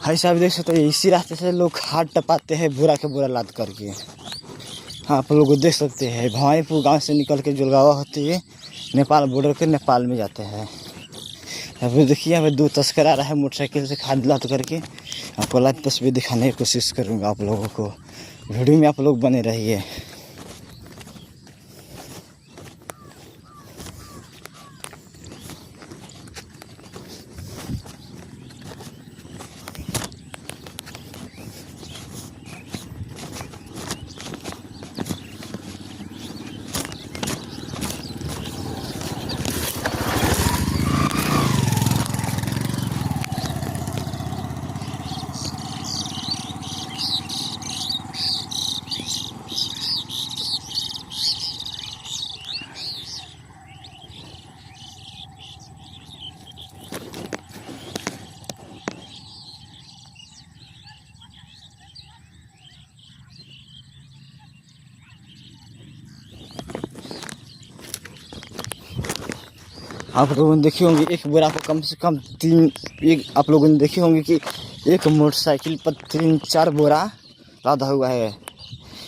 भाई साहब देख सकते हैं इसी रास्ते से लोग हाथ टपाते हैं बुरा के बुरा लाद करके। आप लोग देख सकते हैं भवानीपुर गांव से निकल के जुलगावा होती है नेपाल बॉर्डर के नेपाल में जाते हैं। अभी देखिए यहाँ पे 2 तस्कर आ रहा है मोटरसाइकिल से खाद लाद करके। आपको लाइव तस्वीर दिखाने की कोशिश करूँगा आप लोगों को। वीडियो में आप लोग बने रहिए। आप लोगों ने देखे होंगे एक बोरा को कम से कम 3 एक आप लोगों ने देखे होंगे कि एक मोटरसाइकिल पर 3-4 बोरा लादा हुआ है।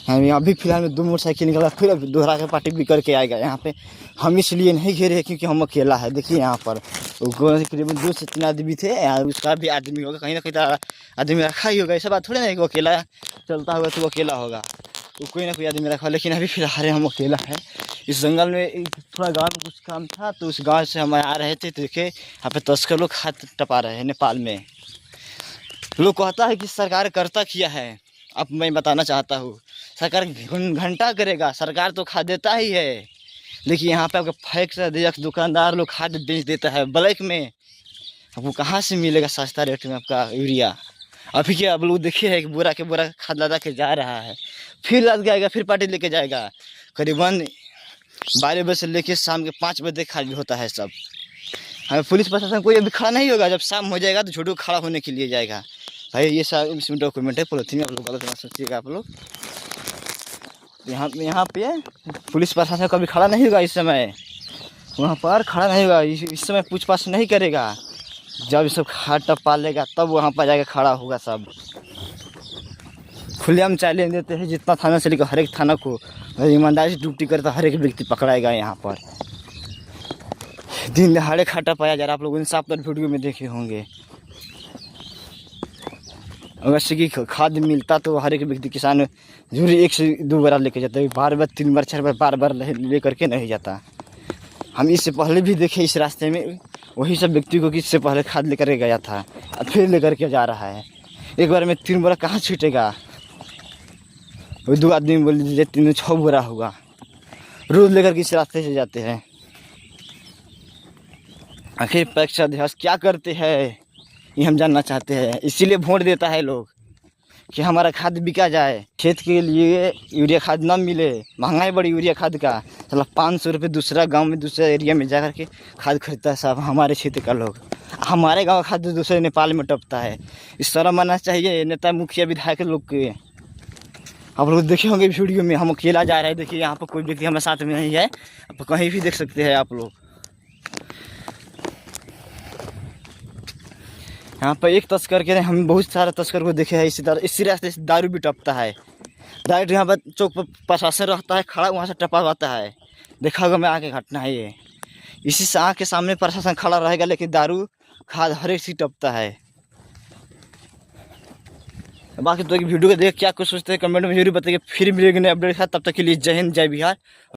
यहाँ भी फिलहाल में 2 मोटरसाइकिल निकला, फिर दोहरा के पार्टी भी करके आएगा। यहाँ पे हम इसलिए नहीं घेरे हैं क्योंकि हम अकेला है। देखिए यहाँ पर करीबन 2 से 3 आदमी थे, उसका भी आदमी होगा, कहीं ना कहीं आदमी रखा ही होगा। ऐसा बात थोड़ी ना कि वो अकेला चलता होगा तो वो अकेला होगा, तो कोई ना कोई आदमी रखा। लेकिन अभी फिलहाल हम अकेला है। इस जंगल में थोड़ा गाँव में कुछ काम था तो उस गाँव से हम आ रहे थे, तो देखे यहाँ पे तस्कर लोग हाथ टपा रहे हैं नेपाल में। लोग कहता है कि सरकार करता क्या है। अब मैं बताना चाहता हूँ सरकार घंटा करेगा, सरकार तो खाद देता ही है। देखिए यहाँ पे आपका फैक से दुकानदार लोग खाद बेच देता है ब्लैक में। आपको कहाँ से मिलेगा सस्ता रेट में आपका यूरिया। अभी क्या आप लोग देखिए एक बोरा के बोरा खाद लदा के जा रहा है, फिर लद जाएगा, फिर पार्टी लेके जाएगा। करीबन 12 बजे से लेके शाम के 5 बजे तक खाली होता है सब। हमें पुलिस प्रशासन कोई अभी खड़ा नहीं होगा। जब शाम हो जाएगा तो छोटू खड़ा होने के लिए जाएगा। भाई ये सब इसमें डॉक्यूमेंट है, पॉलिथीन आप लोग गलत मत सोचिएगा। आप लोग यहाँ पे पुलिस प्रशासन कभी खड़ा नहीं होगा इस समय, वहाँ पर खड़ा नहीं होगा इस समय, पूछताछ नहीं करेगा। जब ये सब खाद टपा लेगा तब वहाँ पर जाकर खड़ा होगा। सब खुलेआम चैलेंज देते हैं, जितना थाना से लेकर हर एक थाना को ईमानदारी से ड्यूटी करता हर एक व्यक्ति पकड़ाएगा। यहाँ पर दिन दहाड़े खाटा पाया जा रहा। आप लोगों ने साफ तौर वीडियो में देखे होंगे। अगर से कि खाद मिलता तो हर एक व्यक्ति किसान जरूर 1 से 2 बार लेके जाता है। बार 3 बार 4 बार बार ले करके नहीं जाता। हम इससे पहले भी देखे इस रास्ते में वही सब व्यक्ति को कि इससे पहले खाद लेकर गया था, अब फिर लेकर के जा रहा है। एक बार में 3 बोरा कहाँ छीटेगा। वो 2 आदमी बोल दीजिए 3-6 बोरा होगा। रोज लेकर के इस रास्ते से जाते हैं। आखिर पैक्स अध्यक्ष क्या करते हैं ये हम जानना चाहते हैं। इसीलिए वोट देता है लोग कि हमारा खाद बिका जाए, खेत के लिए यूरिया खाद ना मिले। महंगाई बड़ी यूरिया खाद का, चला 500 रुपये दूसरा गांव में दूसरे एरिया में जा कर के खाद खरीदता है। साहब हमारे क्षेत्र का लोग, हमारे गांव खाद दूसरे नेपाल में टपता है। इस तरह मानना चाहिए नेता मुखिया विधायक लोग के। आप लोग देखे होंगे वीडियो में हम अकेला जा रहे हैं। देखिए यहाँ पर कोई व्यक्ति हमारे साथ में नहीं है, आप कहीं भी देख सकते हैं। आप लोग यहाँ पर एक तस्कर के हम बहुत सारे तस्कर को देखे हैं। इसी रास्ते से दारू भी टपता है। डायरेक्ट यहाँ पर चौक पर प्रशासन रहता है खड़ा, वहाँ से टपवाता है। देखा होगा मैं आके घटना है ये। इसी से आँख के सामने प्रशासन खड़ा रहेगा, लेकिन दारू खाद हर एक चीज टपता है। बाकी तो वीडियो को देख क्या कुछ सोचते हैं कमेंट में जरूर बताइए। फिर मिलेंगे नए अपडेट के साथ, तब तक के लिए जय हिंद जय बिहार।